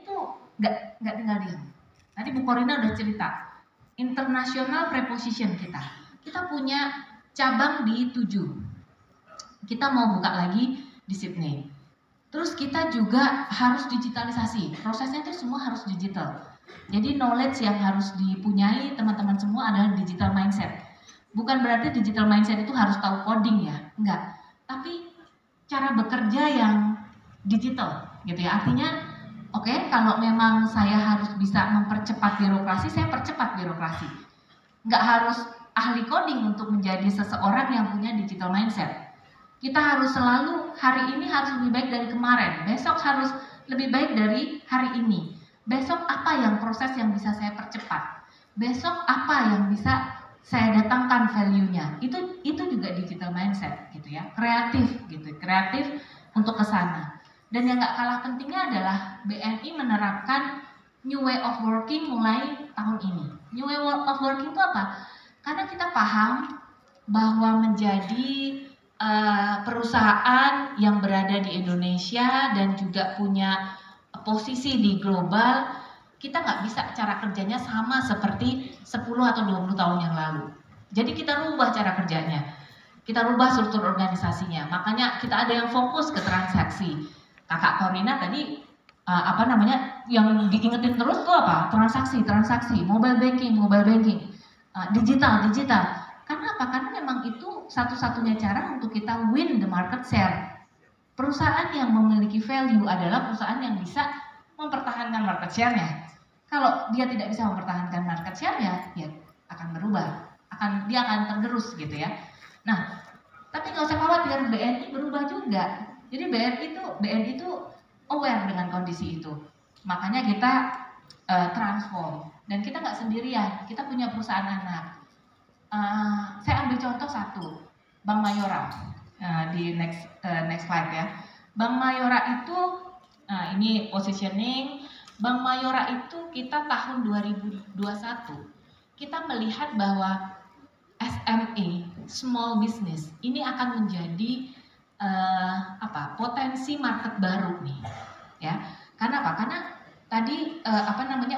tuh nggak tinggal diam. Tadi Bu Korina udah cerita, international preposition kita punya cabang di 7. Kita mau buka lagi di Sydney. Terus kita juga harus digitalisasi, prosesnya itu semua harus digital. Jadi knowledge yang harus dipunyai teman-teman semua adalah digital mindset. Bukan berarti digital mindset itu harus tahu coding ya, enggak. Tapi cara bekerja yang digital gitu ya. Artinya oke, kalau memang saya harus bisa mempercepat birokrasi, saya percepat birokrasi. Enggak harus ahli coding untuk menjadi seseorang yang punya digital mindset. Kita harus selalu, hari ini harus lebih baik dari kemarin, besok harus lebih baik dari hari ini. Besok apa yang proses yang bisa saya percepat? Besok apa yang bisa saya datangkan value-nya? Itu juga digital mindset gitu ya, kreatif gitu, kreatif untuk ke sana. Dan yang nggak kalah pentingnya adalah BNI menerapkan new way of working mulai tahun ini. New way of working itu apa? Karena kita paham bahwa menjadi perusahaan yang berada di Indonesia dan juga punya posisi di global, kita nggak bisa cara kerjanya sama seperti 10 atau 20 tahun yang lalu. Jadi kita rubah cara kerjanya, kita rubah struktur organisasinya. Makanya kita ada yang fokus ke transaksi. Kakak Korina tadi yang diingetin terus tuh apa? Transaksi, mobile banking, digital. Karena apa? Karena memang itu satu-satunya cara untuk kita win the market share. Perusahaan yang memiliki value adalah perusahaan yang bisa mempertahankan market share-nya. Kalau dia tidak bisa mempertahankan market share-nya, ya akan berubah. Dia akan tergerus gitu ya. Nah, tapi nggak usah khawatir, BNI berubah juga. Jadi BNI itu aware dengan kondisi itu. Makanya kita transform. Dan kita nggak sendirian, kita punya perusahaan anak. Saya ambil contoh satu, Bank Mayora. Di next slide ya. Bank Mayora itu, ini positioning. Bank Mayora itu kita tahun 2021 kita melihat bahwa SME, small business, ini akan menjadi potensi market baru nih, ya. Karena apa? Karena tadi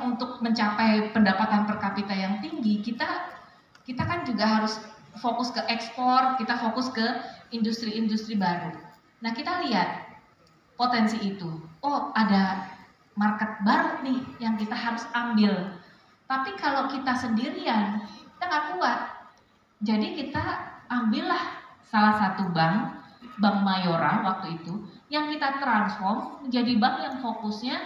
untuk mencapai pendapatan per kapita yang tinggi, kita kan juga harus fokus ke ekspor, kita fokus ke industri-industri baru. Nah, kita lihat potensi itu. Oh, ada market baru nih yang kita harus ambil. Tapi kalau kita sendirian, kita nggak kuat. Jadi kita ambillah salah satu bank Mayora waktu itu, yang kita transform menjadi bank yang fokusnya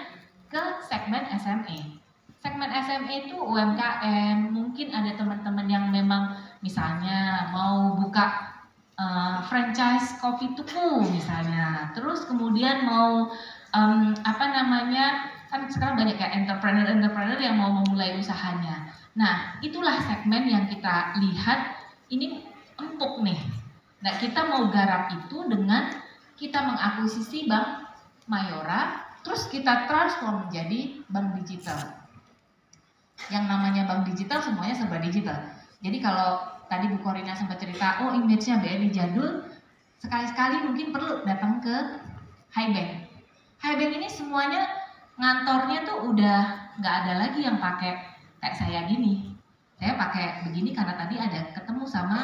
ke segmen SME. Segmen SME itu UMKM, mungkin ada teman-teman yang memang misalnya mau buka franchise kopi tuku misalnya, terus kemudian mau kan sekarang banyak ya entrepreneur yang mau memulai usahanya. Nah, itulah segmen yang kita lihat ini empuk nih. Nah, kita mau garap itu dengan kita mengakuisisi Bank Mayora, terus kita transform menjadi bank digital. Yang namanya bank digital semuanya serba digital. Jadi kalau tadi Bu Korina sempat cerita, oh image-nya BNI jadul, sekali-sekali mungkin perlu datang ke Highbank. Highbank ini semuanya ngantornya tuh udah nggak ada lagi yang pakai kayak saya gini. Saya pakai begini karena tadi ada ketemu sama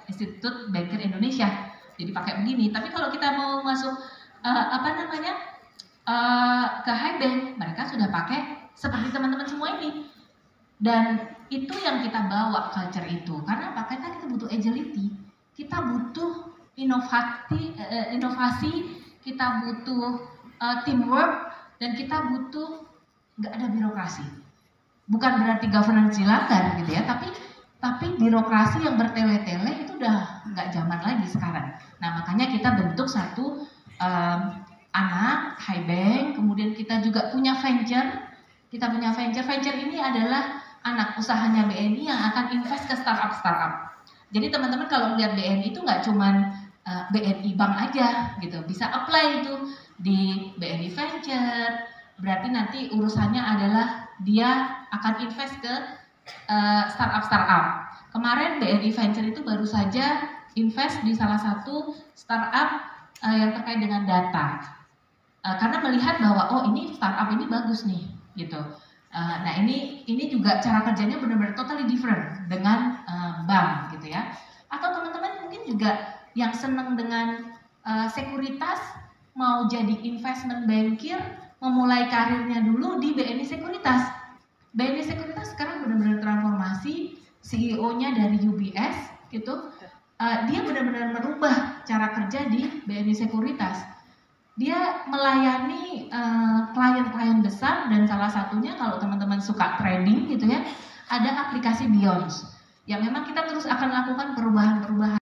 Institut Banker Indonesia, jadi pakai begini. Tapi kalau kita mau masuk ke Highbank, mereka sudah pakai seperti teman-teman semua ini. Dan itu yang kita bawa culture itu. Karena apa? Karena kita butuh agility, kita butuh inovasi, kita butuh teamwork, dan kita butuh nggak ada birokrasi. Bukan berarti governance dilanggar gitu ya, tapi birokrasi yang bertele-tele itu udah nggak zaman lagi sekarang. Nah, makanya kita bentuk satu anak Highbank, kemudian kita juga punya venture. Kita punya venture ini adalah anak usahanya BNI yang akan invest ke startup. Jadi teman-teman kalau melihat BNI itu nggak cuman BNI Bank aja gitu, bisa apply itu di BNI Venture. Berarti nanti urusannya adalah dia akan invest ke startup. Kemarin BNI Venture itu baru saja invest di salah satu startup yang terkait dengan data. karena melihat bahwa oh ini startup ini bagus nih gitu. Nah ini juga cara kerjanya benar-benar totally different dengan bank gitu ya. Atau teman-teman mungkin juga yang senang dengan sekuritas, mau jadi investment banker, memulai karirnya dulu di BNI Sekuritas. BNI Sekuritas sekarang benar-benar transformasi, CEO-nya dari UBS gitu, dia benar-benar merubah cara kerja di BNI Sekuritas. Dia melayani klien-klien besar, dan salah satunya kalau teman-teman suka trading gitu ya, ada aplikasi Beyond yang memang kita terus akan lakukan perubahan-perubahan.